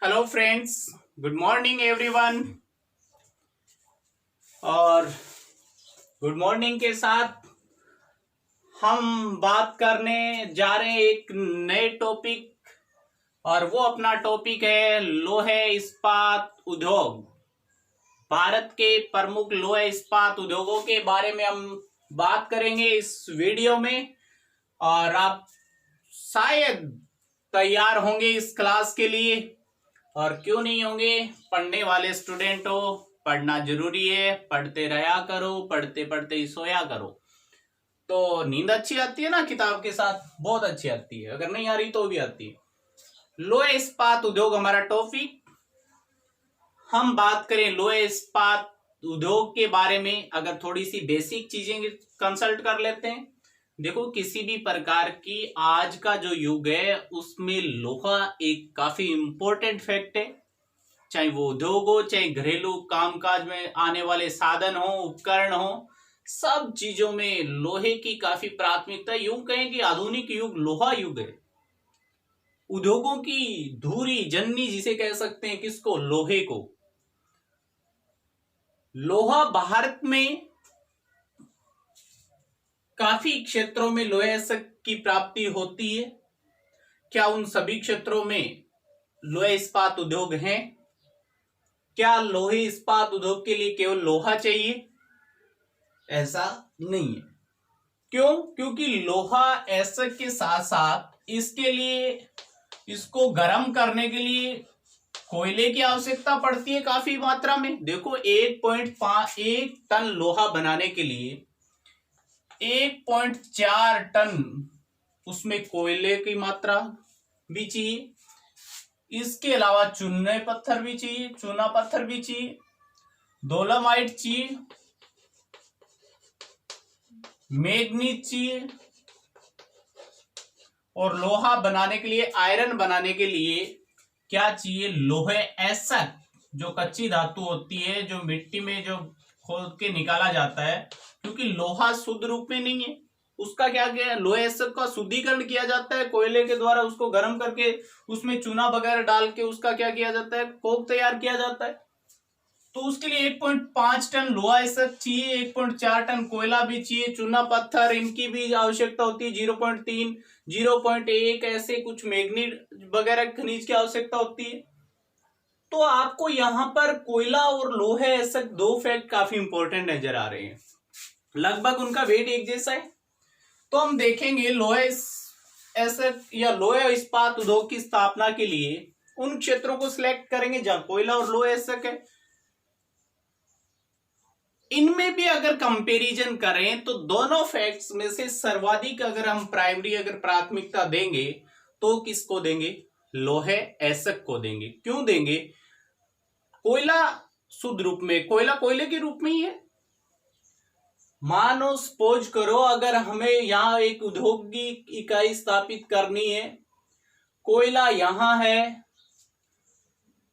Hello friends, good morning everyone. और good morning के साथ हम बात करने जा रहे हैं एक नए टॉपिक, और वो अपना टॉपिक है लोहे इस्पात उद्योग। भारत के प्रमुख लोहे इस्पात उद्योगों के बारे में हम बात करेंगे इस वीडियो में। और आप शायद तैयार होंगे इस क्लास के लिए, और क्यों नहीं होंगे, पढ़ने वाले स्टूडेंट हो, पढ़ना जरूरी है। पढ़ते रहा करो, पढ़ते पढ़ते ही सोया करो। तो नींद अच्छी आती है ना किताब के साथ, बहुत अच्छी आती है, अगर नहीं आ रही तो भी आती है। लोहे इस्पात उद्योग हमारा टॉपिक। हम बात करें लोहे इस्पात उद्योग के बारे में, अगर थोड़ी सी बेसिक चीजें कंसल्ट कर लेते हैं। देखो, किसी भी प्रकार की आज का जो युग है उसमें लोहा एक काफी इंपॉर्टेंट फैक्ट है। चाहे वो उद्योग हो, चाहे घरेलू कामकाज में आने वाले साधन हो, उपकरण हो, सब चीजों में लोहे की काफी प्राथमिकता। यूं कहें कि आधुनिक युग लोहा युग है। उद्योगों की धुरी जननी जिसे कह सकते हैं, किसको? लोहे को। लोहा भारत में काफी क्षेत्रों में लोहे की प्राप्ति होती है। क्या उन सभी क्षेत्रों में लोहे इस्पात उद्योग हैं? क्या लोहे इस्पात उद्योग के लिए केवल लोहा चाहिए? ऐसा नहीं है। क्यों? क्योंकि लोहा ऐसा के साथ साथ इसके लिए, इसको गर्म करने के लिए कोयले की आवश्यकता पड़ती है काफी मात्रा में। देखो, 1 टन लोहा बनाने के लिए 1.4 टन उसमें कोयले की मात्रा भी चाहिए। इसके अलावा चूना पत्थर भी चाहिए, डोलोमाइट चाहिए, मैग्नीज चाहिए, और लोहा बनाने के लिए, आयरन बनाने के लिए क्या चाहिए? लोहे एसक, जो कच्ची धातु होती है, जो मिट्टी में जो खोद के निकाला जाता है। क्योंकि लोहा शुद्ध रूप में नहीं है, उसका क्या किया, लोहे एसक का शुद्धिकरण किया जाता है कोयले के द्वारा। उसको गर्म करके उसमें चूना वगैरह डाल के उसका क्या किया जाता है, कोक तैयार किया जाता है। तो उसके लिए 1.5 टन लोहा एसक चाहिए, 1.4 टन कोयला भी चाहिए, चूना पत्थर इनकी भी आवश्यकता होती है, 0.3 0.1 ऐसे कुछ मैग्नीज वगैरह खनिज की आवश्यकता होती है। तो आपको यहां पर कोयला और लोहे एसक दो फैक्ट काफी इंपॉर्टेंट नजर आ रहे हैं। लगभग उनका वेट एक जैसा है। तो हम देखेंगे लोहे एसक या लोहे इस्पात उद्योग की स्थापना के लिए उन क्षेत्रों को सिलेक्ट करेंगे जहां कोयला और लोहे एसक है। इनमें भी अगर कंपैरिजन करें तो दोनों फैक्ट्स में से सर्वाधिक अगर हम प्राइमरी अगर प्राथमिकता देंगे तो किसको देंगे? लोहे एसक को देंगे। क्यों देंगे? कोयला शुद्ध रूप में, कोयला कोयले के रूप में ही है। मानो सपोज करो, अगर हमें यहां एक औद्योगिक इकाई स्थापित करनी है, कोयला यहां है,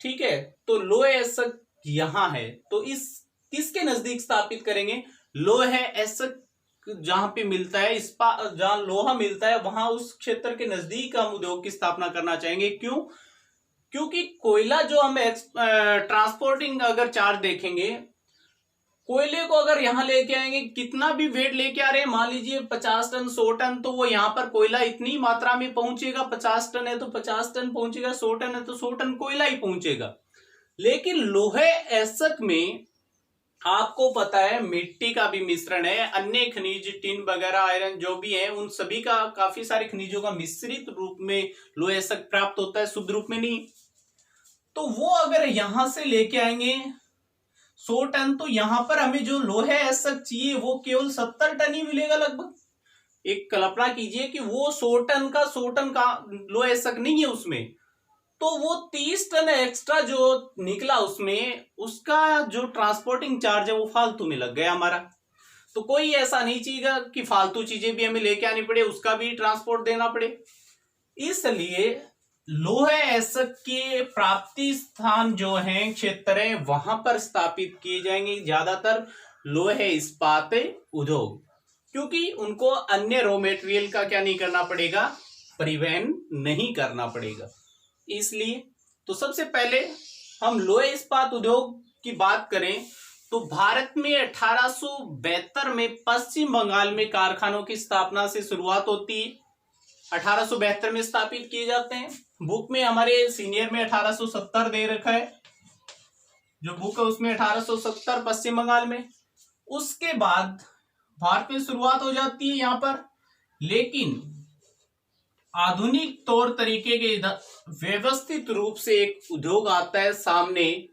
ठीक है, तो लोहे एसक यहां है, तो इस किसके नजदीक स्थापित करेंगे? लोहे एसक जहां पे मिलता है, जहां लोहा मिलता है वहां उस क्षेत्र के नजदीक हम उद्योग की स्थापना करना चाहेंगे। क्यों? क्योंकि कोयला जो हम ट्रांसपोर्टिंग अगर चार्ज देखेंगे, कोयले को अगर यहां लेके आएंगे, कितना भी वेट लेके आ रहे हैं, मान लीजिए 50 टन 100 टन, तो वो यहां पर कोयला इतनी मात्रा में पहुंचेगा। 50 टन है तो 50 टन पहुंचेगा, 100 टन है तो 100 टन कोयला ही पहुंचेगा। लेकिन लोहे एसक में आपको पता है मिट्टी का भी मिश्रण है, अन्य खनिज, टिन वगैरह, आयरन जो भी है, उन सभी का, काफी सारे खनिजों का मिश्रित रूप में लोहे एसक प्राप्त होता है, शुद्ध रूप में नहीं। तो वो अगर यहां से लेके आएंगे 100 टन, तो यहां पर हमें जो लोहे एसक चाहिए वो केवल 70 टन ही मिलेगा लगभग। एक कल्पना कीजिए कि वो 100 टन का लोहे एसक नहीं है उसमें, तो वो 30 टन एक्स्ट्रा जो निकला उसमें, उसका जो ट्रांसपोर्टिंग चार्ज है वो फालतू में लग गया हमारा। तो कोई ऐसा नहीं चाहिए कि फालतू चीजें भी हमें लेके आनी पड़े, उसका भी ट्रांसपोर्ट देना पड़े। इसलिए लोहे एसक के प्राप्ति स्थान जो हैं, क्षेत्र है, वहां पर स्थापित किए जाएंगे ज्यादातर लोहे इस्पात उद्योग, क्योंकि उनको अन्य रॉ मेटेरियल का क्या नहीं करना पड़ेगा, परिवहन नहीं करना पड़ेगा। इसलिए तो सबसे पहले हम लोहे इस्पात उद्योग की बात करें तो भारत में 1872 में पश्चिम बंगाल में कारखानों की स्थापना से शुरुआत होती है। 1872 में स्थापित किए जाते हैं। बुक में हमारे सीनियर में 1870 दे रखा है, जो बुक है उसमें 1870 पश्चिम बंगाल में। उसके बाद भारत में शुरुआत हो जाती है यहाँ पर, लेकिन आधुनिक तौर तरीके के व्यवस्थित रूप से एक उद्योग आता है सामने,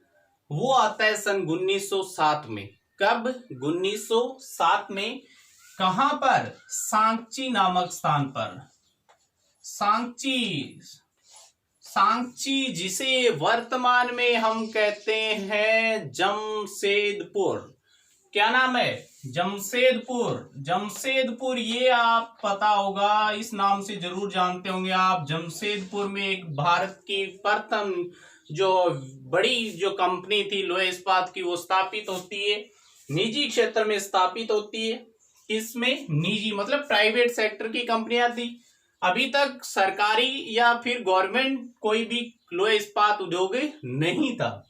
वो आता है सन 1907 में। कब? 1907 में। कहां पर? सांची नामक स्थान पर। सांची जिसे वर्तमान में हम कहते हैं जमशेदपुर। क्या नाम है? जमशेदपुर। ये आप पता होगा, इस नाम से जरूर जानते होंगे आप। जमशेदपुर में एक भारत की प्रथम जो बड़ी जो कंपनी थी लोहे इस्पात की, वो स्थापित होती है, निजी क्षेत्र में स्थापित होती है। इसमें निजी मतलब प्राइवेट सेक्टर की कंपनियां थी। अभी तक सरकारी या फिर गवर्नमेंट कोई भी लोहे इस्पात उद्योग नहीं था।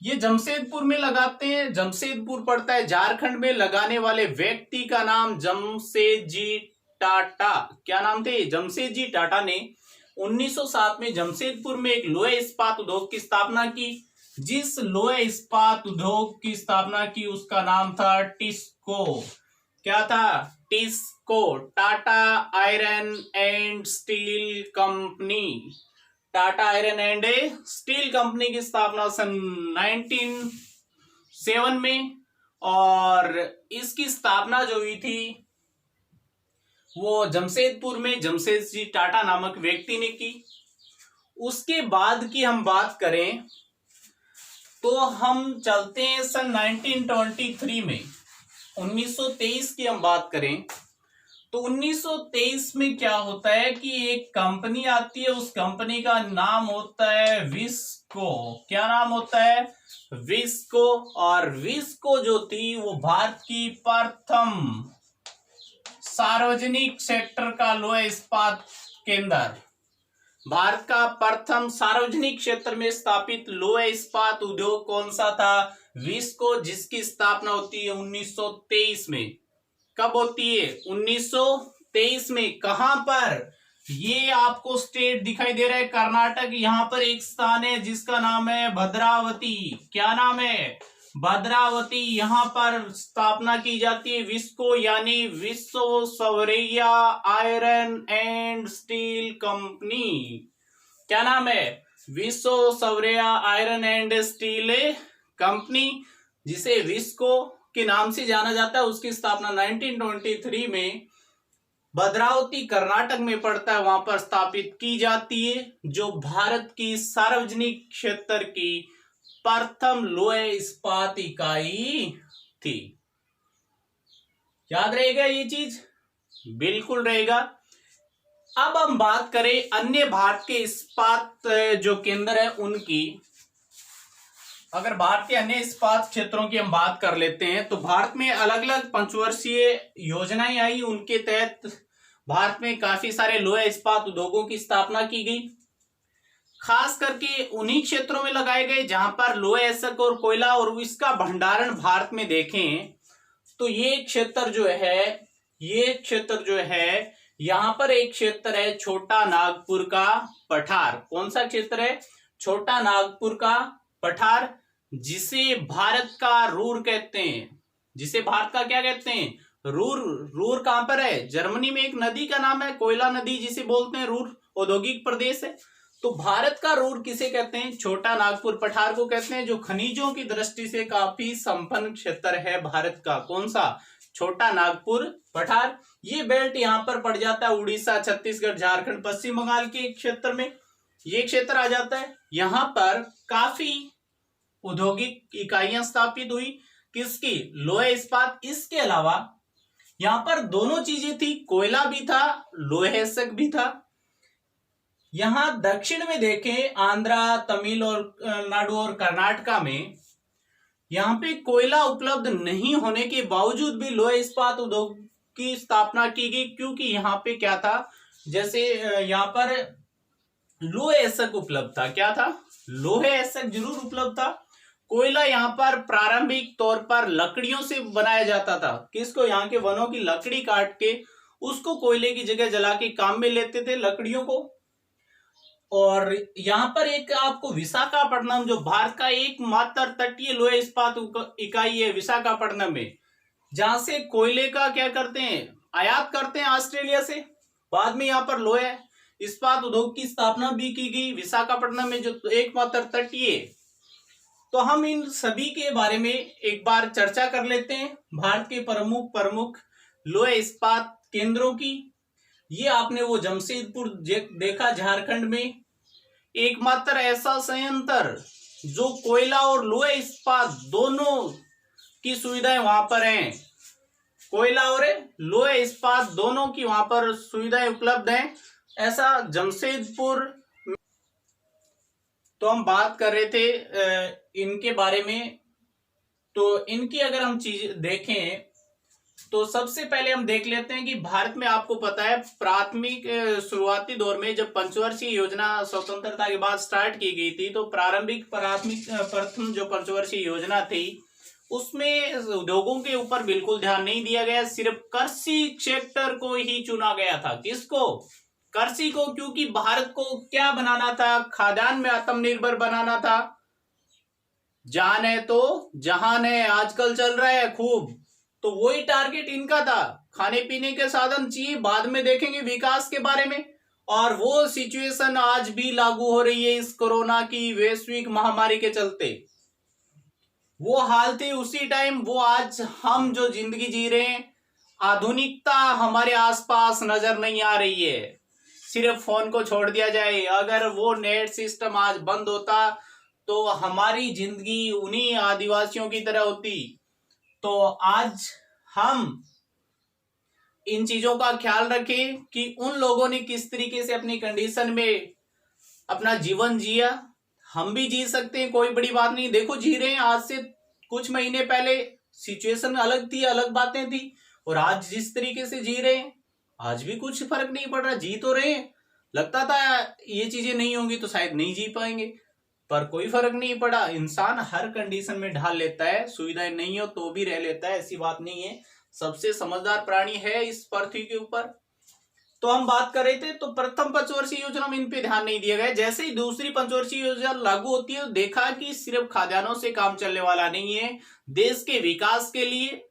ये जमशेदपुर में लगाते हैं। जमशेदपुर पड़ता है झारखंड में। लगाने वाले व्यक्ति का नाम जमशेदजी टाटा। क्या नाम थे? जमशेदजी टाटा ने 1907 में जमशेदपुर में एक लोहे इस्पात उद्योग की स्थापना की। जिस लोहे इस्पात उद्योग की स्थापना की उसका नाम था टिस्को। क्या था? TISCO, Tata iron and steel company. Tata iron and steel company की स्थापना सन 1907 में, और इसकी स्थापना जो हुई थी वो जमशेदपुर में जमशेदजी टाटा नामक व्यक्ति ने की। उसके बाद की हम बात करें तो हम चलते हैं सन 1923 में। 1923 की हम बात करें तो 1923 में क्या होता है कि एक कंपनी आती है। उस कंपनी का नाम होता है विस्को। क्या नाम होता है? विस्को। और विस्को जो थी वो भारत की प्रथम सार्वजनिक सेक्टर का लोहे इस्पात केंद्र, भारत का प्रथम सार्वजनिक क्षेत्र में स्थापित लोहे इस्पात उद्योग कौन सा था? विस्को, जिसकी स्थापना होती है 1923 में। कब होती है? 1923 में। कहां पर? ये आपको स्टेट दिखाई दे रहा है कर्नाटक। यहां पर एक स्थान है जिसका नाम है भद्रावती। क्या नाम है? भद्रावती। यहां पर स्थापना की जाती है विस्को यानी Visvesvaraya iron and steel company. क्या नाम है? Visvesvaraya iron and steel company, जिसे विस्को के नाम से जाना जाता है। उसकी स्थापना 1923 में भद्रावती कर्नाटक में पड़ता है, वहां पर स्थापित की जाती है, जो भारत की सार्वजनिक क्षेत्र की प्रथम लोहे इस्पात इकाई थी। याद रहेगा ये चीज? बिल्कुल रहेगा। अब हम बात करें अन्य भारत के इस्पात जो केंद्र है उनकी। अगर भारत के अन्य इस्पात क्षेत्रों की हम बात कर लेते हैं तो भारत में अलग अलग पंचवर्षीय योजनाएं आई। उनके तहत भारत में काफी सारे लोहे इस्पात उद्योगों की स्थापना की गई। खास करके उन्हीं क्षेत्रों में लगाए गए जहां पर लोहे एसक और कोयला और इसका भंडारण भारत में देखें तो ये क्षेत्र जो है यहां पर एक क्षेत्र है छोटा नागपुर का पठार। कौन सा क्षेत्र है? छोटा नागपुर का पठार, जिसे भारत का रूर कहते हैं। जिसे भारत का क्या कहते हैं? रूर कहां पर है? जर्मनी में एक नदी का नाम है कोयला नदी, जिसे बोलते हैं रूर। औद्योगिक प्रदेश है। तो भारत का रूर किसे कहते हैं? छोटा नागपुर पठार को कहते हैं, जो खनिजों की दृष्टि से काफी संपन्न क्षेत्र है भारत का। कौन सा? छोटा नागपुर पठार। ये बेल्ट यहां पर पड़ जाता है उड़ीसा, छत्तीसगढ़, झारखंड, पश्चिम बंगाल के क्षेत्र में ये क्षेत्र आ जाता है। यहां पर काफी औद्योगिक इकाइयां स्थापित हुई। किसकी? लोहे इस्पात। इसके अलावा यहां पर दोनों चीजें थी, कोयला भी था, लोहे इस्पात भी था। यहां दक्षिण में देखें आंध्रा, तमिलनाडु और कर्नाटका में यहां पे कोयला उपलब्ध नहीं होने के बावजूद भी लोहे इस्पात उद्योग की स्थापना की गई, क्योंकि यहां पे क्या था, जैसे यहां पर लोहे एसक उपलब्ध था। क्या था? लोहे एसक जरूर उपलब्ध था। कोयला यहाँ पर प्रारंभिक तौर पर लकड़ियों से बनाया जाता था। किसको? यहाँ के वनों की लकड़ी काट के उसको कोयले की जगह जला के काम में लेते थे, लकड़ियों को। और यहाँ पर एक आपको विशाखापट्टनम, जो भारत का एकमात्र तटीय लोहे इस्पात इकाई है विशाखापट्टनम में, जहां से कोयले का क्या करते हैं, आयात करते हैं ऑस्ट्रेलिया से। बाद में यहाँ पर लोहे इस्पात उद्योग की स्थापना भी की गई विशाखापट्टनम में, जो एकमात्र तटीय। तो हम इन सभी के बारे में एक बार चर्चा कर लेते हैं, भारत के प्रमुख लोहे इस्पात केंद्रों की। ये आपने वो जमशेदपुर देखा झारखंड में, एकमात्र ऐसा संयंत्र जो कोयला और लोहे इस्पात दोनों की सुविधाएं वहां पर हैं। कोयला और लोहे इस्पात दोनों की वहां पर सुविधाएं उपलब्ध हैं, ऐसा जमशेदपुर। तो हम बात कर रहे थे इनके बारे में। तो इनकी अगर हम चीज देखें तो सबसे पहले हम देख लेते हैं कि भारत में आपको पता है प्राथमिक शुरुआती दौर में जब पंचवर्षीय योजना स्वतंत्रता के बाद स्टार्ट की गई थी, तो प्रथम जो पंचवर्षीय योजना थी उसमें उद्योगों के ऊपर बिल्कुल ध्यान नहीं दिया गया, सिर्फ कृषि सेक्टर को ही चुना गया था। किसको? कृषि को, क्योंकि भारत को क्या बनाना था? खाद्यान्न में आत्मनिर्भर बनाना था। जान है तो जहान है आजकल चल रहा है खूब, तो वही टारगेट इनका था। खाने पीने के साधन चाहिए, बाद में देखेंगे विकास के बारे में। और वो सिचुएशन आज भी लागू हो रही है इस कोरोना की वैश्विक महामारी के चलते। वो हाल थी उसी टाइम, वो आज हम जो जिंदगी जी रहे हैं, आधुनिकता हमारे आसपास नजर नहीं आ रही है। सिर्फ फोन को छोड़ दिया जाए, अगर वो नेट सिस्टम आज बंद होता तो हमारी जिंदगी उन्हीं आदिवासियों की तरह होती। तो आज हम इन चीजों का ख्याल रखें कि उन लोगों ने किस तरीके से अपनी कंडीशन में अपना जीवन जिया, हम भी जी सकते हैं, कोई बड़ी बात नहीं। देखो जी रहे हैं, आज से कुछ महीने पहले सिचुएशन अलग थी, अलग बातें थी, और आज जिस तरीके से जी रहे हैं आज भी कुछ फर्क नहीं पड़ रहा, जी तो रहे हैं। लगता था ये चीजें नहीं होंगी तो शायद नहीं जी पाएंगे, पर कोई फर्क नहीं पड़ा। इंसान हर कंडीशन में ढाल लेता है, सुविधाएं नहीं हो तो भी रह लेता है, ऐसी बात नहीं है। सबसे समझदार प्राणी है इस पृथ्वी के ऊपर। तो हम बात कर रहे थे, तो प्रथम पंचवर्षीय योजना में इन पे ध्यान नहीं दिया गया। जैसे ही दूसरी पंचवर्षीय योजना लागू होती है, तो देखा कि सिर्फ खाद्यान्नों से काम चलने वाला नहीं है, देश के विकास के लिए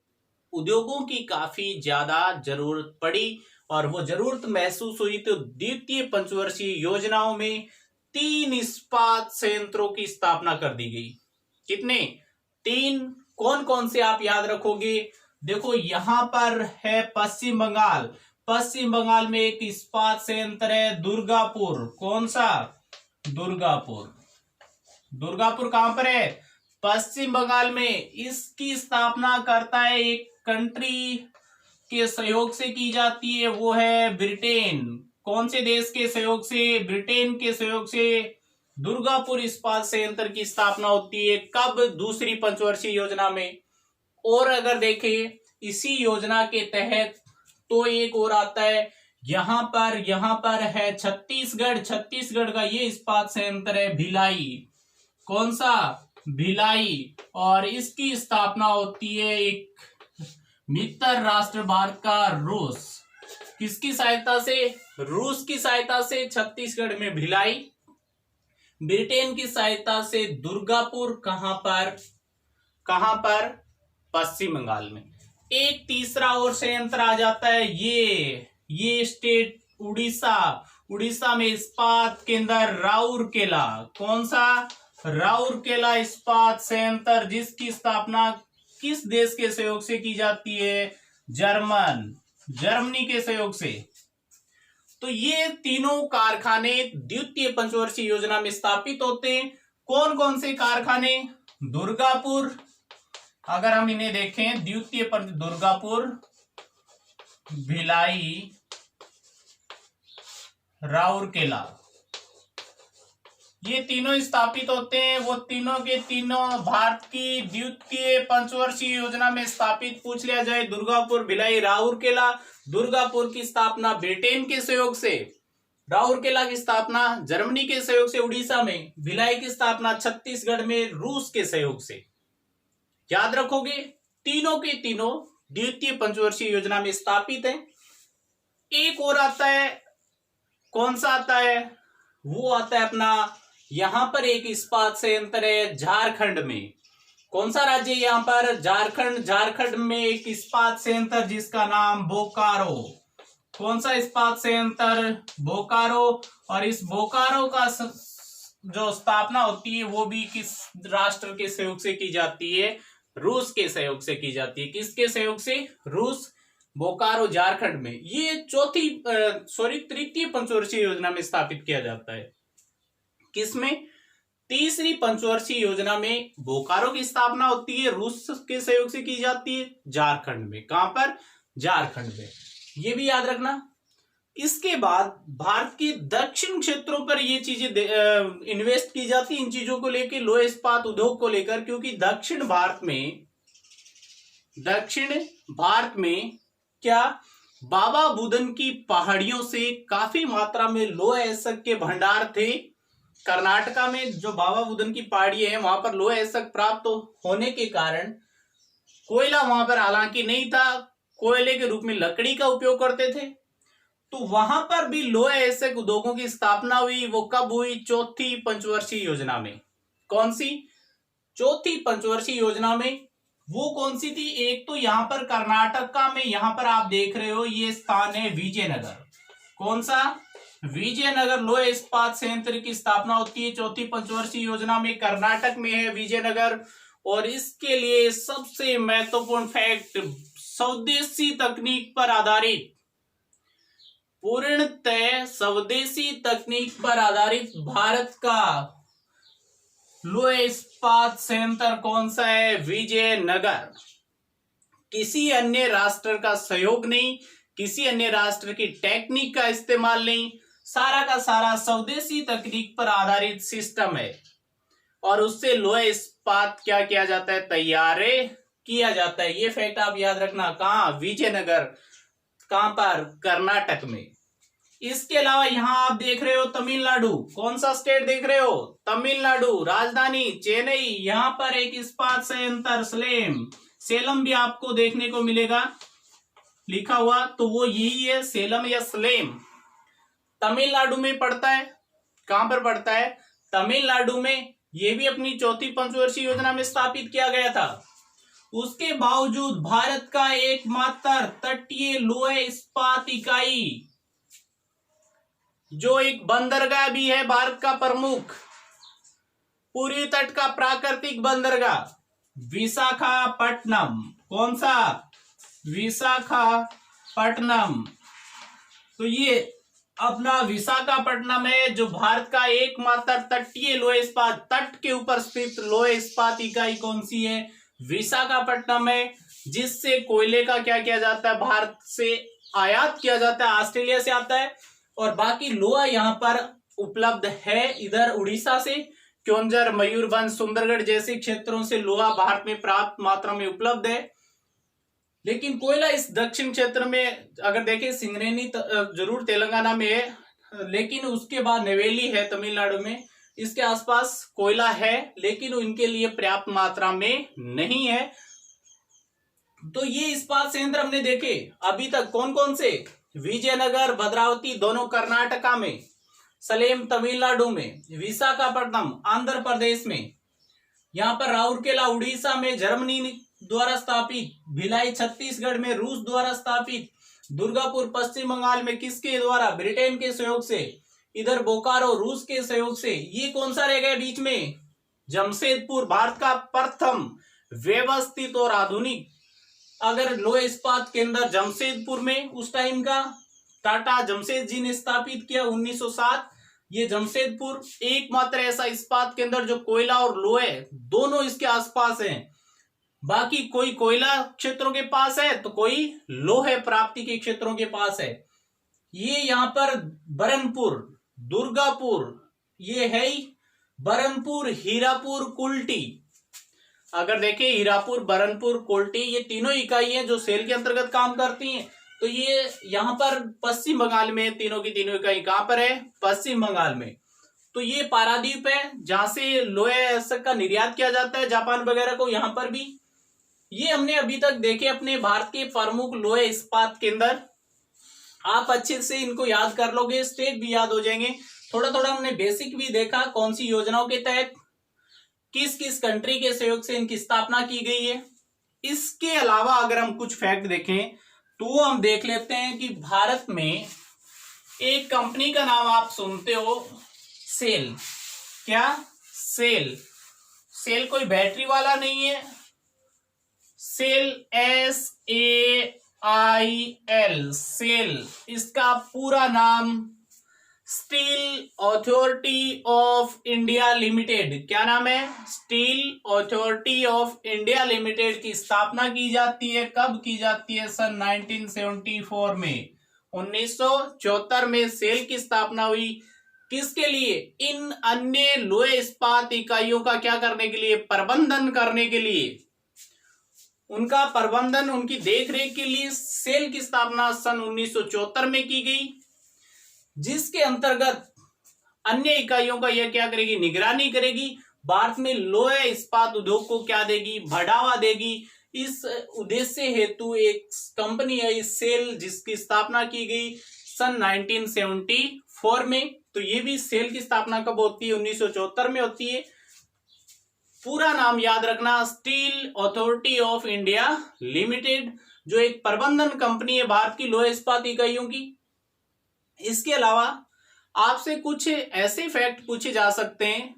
उद्योगों की काफी ज्यादा जरूरत पड़ी, और वो जरूरत महसूस हुई। तो द्वितीय पंचवर्षीय योजनाओं में 3 इस्पात संयंत्रों की स्थापना कर दी गई। कितने? 3। कौन कौन से आप याद रखोगे? देखो यहां पर है पश्चिम बंगाल। पश्चिम बंगाल में एक इस्पात संयंत्र है दुर्गापुर। कौन सा? दुर्गापुर। दुर्गापुर कहां पर है? पश्चिम बंगाल में। इसकी स्थापना करता है एक कंट्री के सहयोग से की जाती है, वो है ब्रिटेन। कौन से देश के सहयोग से? ब्रिटेन के सहयोग से दुर्गापुर इस्पात संयंत्र की स्थापना होती है। कब? दूसरी पंचवर्षीय योजना में। और अगर देखें इसी योजना के तहत तो एक और आता है, यहां पर है छत्तीसगढ़ का ये इस्पात संयंत्र है भिलाई। कौन सा? भिलाई। और इसकी स्थापना होती है एक मित्र राष्ट्र भारत का रूस। किसकी सहायता से? रूस की सहायता से छत्तीसगढ़ में भिलाई, ब्रिटेन की सहायता से दुर्गापुर। कहां पर? पश्चिम बंगाल में। एक तीसरा और संयंत्र आ जाता है, ये स्टेट उड़ीसा में इस्पात केंद्र राउरकेला। कौन सा? राउरकेला इस्पात संयंत्र, जिसकी स्थापना किस देश के सहयोग से की जाती है? जर्मनी के सहयोग से। तो ये तीनों कारखाने द्वितीय पंचवर्षीय योजना में स्थापित होते हैं। कौन कौन से कारखाने? दुर्गापुर, अगर हम इन्हें देखें, द्वितीय दुर्गापुर, भिलाई, राउरकेला, ये तीनों स्थापित होते हैं। वो तीनों के तीनों भारत की द्वितीय पंचवर्षीय योजना में स्थापित। पूछ लिया जाए दुर्गापुर, भिलाई, राउरकेला। दुर्गापुर की स्थापना ब्रिटेन के सहयोग से, राउरकेला की स्थापना जर्मनी के सहयोग से उड़ीसा में, भिलाई की स्थापना छत्तीसगढ़ में रूस के सहयोग से। याद रखोगे तीनों के तीनों द्वितीय पंचवर्षीय योजना में स्थापित है। एक और आता है, कौन सा आता है? वो आता है अपना, यहां पर एक इस्पात संयंत्र है झारखंड में। कौन सा राज्य है यहां पर? झारखंड। झारखंड में एक इस्पात संयंत्र जिसका नाम बोकारो। कौन सा इस्पात संयंत्र? बोकारो। और इस बोकारो का जो स्थापना होती है वो भी किस राष्ट्र के सहयोग से की जाती है? रूस के सहयोग से की जाती है। किसके सहयोग से? रूस। बोकारो झारखंड में ये तृतीय पंचवर्षीय योजना में स्थापित किया जाता है। किसमें? तीसरी पंचवर्षीय योजना में बोकारो की स्थापना होती है, रूस के सहयोग से की जाती है झारखंड में। कहां पर? झारखंड में। ये भी याद रखना। इसके बाद भारत के दक्षिण क्षेत्रों पर ये चीजें इन्वेस्ट की जाती इन चीजों को लेकर, लोह इस्पात उद्योग को लेकर, क्योंकि दक्षिण भारत में क्या बाबा बुदन की पहाड़ियों से काफी मात्रा में लोह अयस्क के भंडार थे। कर्नाटका में जो बाबा बुदन की पहाड़ी है वहां पर लोह अयस्क प्राप्त होने के कारण कोयला वहां पर हालांकि नहीं था, कोयले के रूप में लकड़ी का उपयोग करते थे। तो वहां पर भी लोह अयस्क उद्योगों की स्थापना हुई। वो कब हुई? चौथी पंचवर्षीय योजना में। कौन सी? चौथी पंचवर्षीय योजना में। वो कौन सी थी? एक तो यहां पर कर्नाटका में, यहां पर आप देख रहे हो ये स्थान है विजयनगर। कौन सा? विजयनगर लोह इस्पात संयंत्र की स्थापना होती है चौथी पंचवर्षीय योजना में। कर्नाटक में है विजयनगर। और इसके लिए सबसे महत्वपूर्ण फैक्ट, स्वदेशी तकनीक पर आधारित, पूर्णतः स्वदेशी तकनीक पर आधारित भारत का लोह इस्पात संयंत्र कौन सा है? विजयनगर। किसी अन्य राष्ट्र का सहयोग नहीं, किसी अन्य राष्ट्र की टेक्निक का इस्तेमाल नहीं, सारा का सारा स्वदेशी तकनीक पर आधारित सिस्टम है। और उससे लोह इस्पात क्या किया जाता है? तैयार किया जाता है। ये फैक्ट आप याद रखना। कहां? विजयनगर। कहां पर? कर्नाटक में। इसके अलावा यहां आप देख रहे हो तमिलनाडु। कौन सा स्टेट देख रहे हो? तमिलनाडु। राजधानी चेन्नई। यहां पर एक इस्पात संयंत्र सेलम भी आपको देखने को मिलेगा लिखा हुआ, तो वो यही है, सेलम या स्लेम। तमिलनाडु में पड़ता है। कहां पर पड़ता है? तमिलनाडु में। ये भी अपनी चौथी पंचवर्षीय योजना में स्थापित किया गया था। उसके बावजूद भारत का एकमात्र तटीय लोह इस्पात इकाई, जो एक बंदरगाह भी है भारत का प्रमुख, पूर्वी तट का प्राकृतिक बंदरगाह विशाखापट्टनम। कौन सा? विशाखापट्टनम। तो ये अपना विशाखापट्टनम है, जो भारत का एकमात्र तटीय लोह इस्पात, तट के ऊपर स्थित लोह इस्पात इकाई कौन सी है? विशाखापट्टनम है, जिससे कोयले का क्या किया जाता है? भारत से आयात किया जाता है, ऑस्ट्रेलिया से आता है। और बाकी लोहा यहां पर उपलब्ध है इधर उड़ीसा से, क्योंझर, मयूरभंज, सुंदरगढ़ जैसे क्षेत्रों से लोहा भारत में पर्याप्त मात्रा में उपलब्ध है। लेकिन कोयला इस दक्षिण क्षेत्र में अगर देखें, सिंगरेनी जरूर तेलंगाना में है, लेकिन उसके बाद नेवेली है तमिलनाडु में, इसके आसपास कोयला है, लेकिन उनके लिए पर्याप्त मात्रा में नहीं है। तो ये इस्पात संयंत्र हमने देखे अभी तक। कौन कौन से? विजयनगर, भद्रावती दोनों कर्नाटका में, सलेम तमिलनाडु में, विशाखापट्टनम आंध्र प्रदेश में, यहां पर राउरकेला उड़ीसा में जर्मनी द्वारा स्थापित, भिलाई छत्तीसगढ़ में रूस द्वारा स्थापित, दुर्गापुर पश्चिम बंगाल में किसके द्वारा? ब्रिटेन के सहयोग से, इधर बोकारो रूस के सहयोग से। ये कौन सा रह गया बीच में? जमशेदपुर, भारत का प्रथम व्यवस्थित और आधुनिक अगर लोह इस्पात केंद्र जमशेदपुर में, उस टाइम का टाटा जमशेद जी ने स्थापित किया 1907। ये जमशेदपुर एकमात्र ऐसा इस्पात केंद्र जो कोयला और लोहे दोनों इसके आसपास हैं। बाकी कोई कोयला क्षेत्रों के पास है तो कोई लोहे प्राप्ति के क्षेत्रों के पास है। ये यहां पर बरनपुर, दुर्गापुर, ये है बरनपुर, हीरापुर, कुल्टी। अगर देखें हीरापुर, बरनपुर, कोल्टी, ये तीनों इकाइयां जो सेल के अंतर्गत काम करती हैं, तो ये यहाँ पर पश्चिम बंगाल में तीनों की तीनों इकाई कहां पर है? पश्चिम बंगाल में। तो ये पारादीप है जहां से लोहे एसक का निर्यात किया जाता है जापान वगैरह को। यहाँ पर भी ये हमने अभी तक देखे अपने भारत के प्रमुख लोहे इस्पात केंद्र। आप अच्छे से इनको याद कर लोगे, स्टेट भी याद हो जाएंगे। थोड़ा थोड़ा हमने बेसिक भी देखा, कौन सी योजनाओं के तहत किस किस कंट्री के सहयोग से इनकी स्थापना की गई है। इसके अलावा अगर हम कुछ फैक्ट देखें तो हम देख लेते हैं कि भारत में एक कंपनी का नाम आप सुनते हो, सेल। क्या? सेल। सेल कोई बैटरी वाला नहीं है, सेल SAIL, सेल। इसका पूरा नाम steel authority of India limited. क्या नाम है? Steel authority of India limited की स्थापना की जाती है। कब की जाती है? सन 1974 में। 1974 में सेल की स्थापना हुई। किसके लिए? इन अन्य लोहे इस्पात इकाइयों का क्या करने के लिए? प्रबंधन करने के लिए। उनका प्रबंधन, उनकी देखरेख के लिए सेल की स्थापना सन 1974 में की गई, जिसके अंतर्गत अन्य इकाइयों का यह क्या करेगी? निगरानी करेगी। भारत में लोहे इस्पात उद्योग को क्या देगी? बढ़ावा देगी। इस उद्देश्य हेतु एक कंपनी है सेल, जिसकी स्थापना की गई सन 1974 में। तो ये भी सेल की स्थापना कब होती है? 1974 में होती है। पूरा नाम याद रखना, steel authority of India limited, जो एक प्रबंधन कंपनी है भारत की लोहे इस्पात इकाइयों की। इसके अलावा आपसे कुछ ऐसे फैक्ट पूछे जा सकते हैं,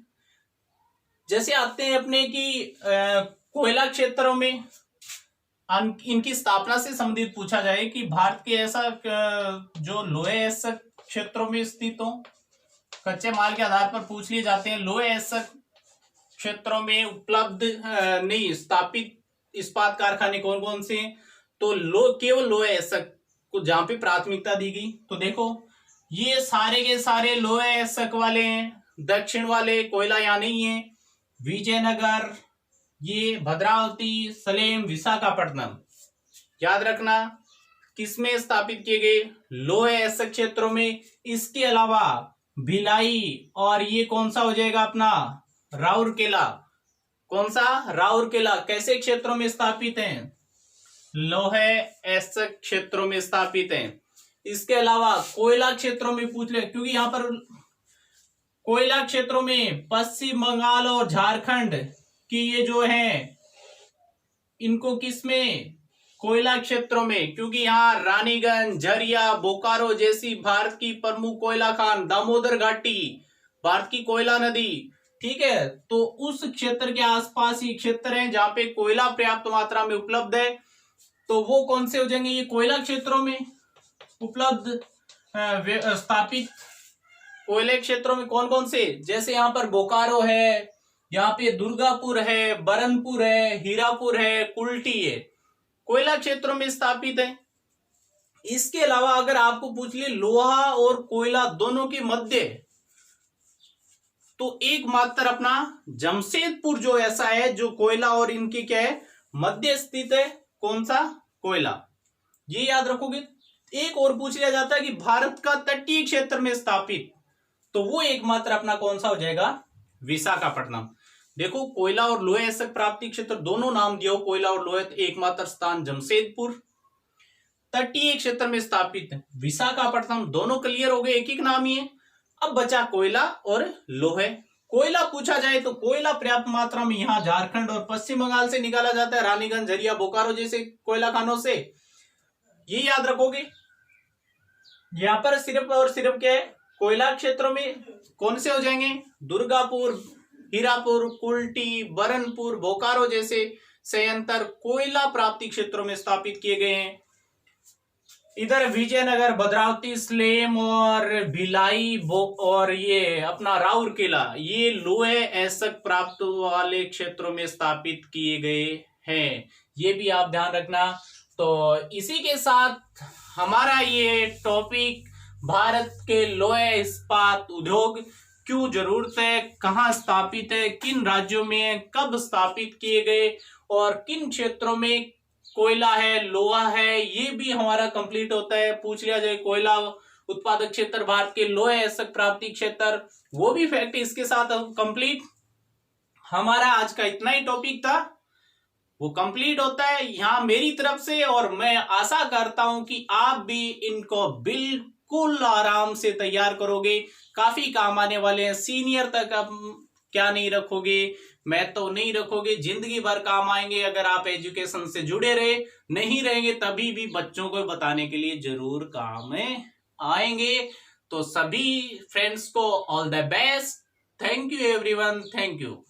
जैसे आते हैं अपने की कोयला क्षेत्रों में इनकी स्थापना से संबंधित पूछा जाए कि भारत के ऐसा जो लोहे ऐसा क्षेत्रों में स्थित हो, कच्चे माल के आधार पर पूछ लिए जाते हैं। लोहे ऐसा क्षेत्रों में उपलब्ध नहीं स्थापित इस्पात कारखाने कौन कौन से हैं? तो केवल लोहे ऐसा को जहां पे प्राथमिकता दी गई। तो देखो ये सारे के सारे लोहे ऐसा वाले हैं, दक्षिण वाले कोयला यहाँ नहीं है। विजयनगर, ये भद्रावती, सलेम, विशाखापट्टनम, याद रखना किसमें स्थापित किए गए? लोहे ऐसा क्षेत्रों में। इसके अलावा भिलाई और ये कौन सा हो जाएगा अपना? राउरकेला। कौन सा? राउरकेला। कैसे क्षेत्रों में स्थापित हैं? लोहे ऐसा क्षेत्रों में स्थापित हैं। इसके अलावा कोयला क्षेत्रों में पूछ ले, क्योंकि यहां पर कोयला क्षेत्रों में पश्चिम बंगाल और झारखंड की ये जो है इनको किसमें? कोयला क्षेत्रों में, क्योंकि यहाँ रानीगंज, झरिया, बोकारो जैसी भारत की प्रमुख कोयला खान, दामोदर घाटी भारत की कोयला नदी, ठीक है। तो उस क्षेत्र के आसपास ये क्षेत्र है जहां पे कोयला पर्याप्त मात्रा में उपलब्ध है। तो वो कौन से हो जाएंगे? ये कोयला क्षेत्रों में उपलब्ध स्थापित कोयले क्षेत्रों में कौन कौन से? जैसे यहाँ पर बोकारो है, यहाँ पे दुर्गापुर है, बरनपुर है, हीरापुर है, कुल्टी है, कोयला क्षेत्रों में स्थापित है। इसके अलावा अगर आपको पूछ ले लोहा और कोयला दोनों के मध्य, तो एकमात्र अपना जमशेदपुर जो ऐसा है जो कोयला और इनकी क्या है? मध्य स्थित है। कौन सा? कोयला। ये याद रखोगे। एक और पूछ लिया जाता है कि भारत का तटीय क्षेत्र में स्थापित, तो वो एकमात्र अपना कौन सा हो जाएगा? विशाखापट्टनम। देखो कोयला और लोहे ऐसा प्राप्ति क्षेत्र दोनों नाम दिया हो, कोयला और लोहे। एकमात्र स्थान जमशेदपुर। तटीय क्षेत्र में स्थापित विशाखापट्टनम। दोनों क्लियर हो गए, एक एक नाम ही है। अब बचा कोयला और लोहे। कोयला पूछा जाए तो कोयला पर्याप्त मात्रा में यहाँ झारखंड और पश्चिम बंगाल से निकाला जाता है, रानीगंज, झरिया, बोकारो जैसे कोयला खानों से। ये याद रखोगे। यहां पर सिर्फ और सिर्फ क्या है? कोयला क्षेत्रों में कौन से हो जाएंगे? दुर्गापुर, हीरापुर, कुल्टी, बरनपुर, बोकारो जैसे संयंत्र कोयला प्राप्ति क्षेत्रों में स्थापित किए गए हैं। इधर विजयनगर, भद्रावती, सलेम और भिलाई और ये अपना राउरकेला, ये लोहे ऐसक प्राप्त वाले क्षेत्रों में स्थापित किए गए हैं। ये भी आप ध्यान रखना। तो इसी के साथ हमारा ये टॉपिक भारत के लोहे इस्पात उद्योग क्यों जरूरत है, कहाँ स्थापित है, किन राज्यों में, कब स्थापित किए गए और किन क्षेत्रों में कोयला है, लोहा है, ये भी हमारा कंप्लीट होता है। पूछ लिया जाए कोयला उत्पादक क्षेत्र भारत के, लोहे ऐसक प्राप्ति क्षेत्र, वो भी फैक्ट इसके साथ कंप्लीट। हमारा आज का इतना ही टॉपिक था, वो कंप्लीट होता है यहां मेरी तरफ से। और मैं आशा करता हूं कि आप भी इनको बिल्कुल आराम से तैयार करोगे, काफी काम आने वाले हैं। सीनियर तक आप क्या नहीं रखोगे, मैथ तो नहीं रखोगे, जिंदगी भर काम आएंगे अगर आप एजुकेशन से जुड़े रहे। नहीं रहेंगे तभी भी बच्चों को बताने के लिए जरूर काम में आएंगे। तो सभी फ्रेंड्स को all the best. Thank you everyone, thank you.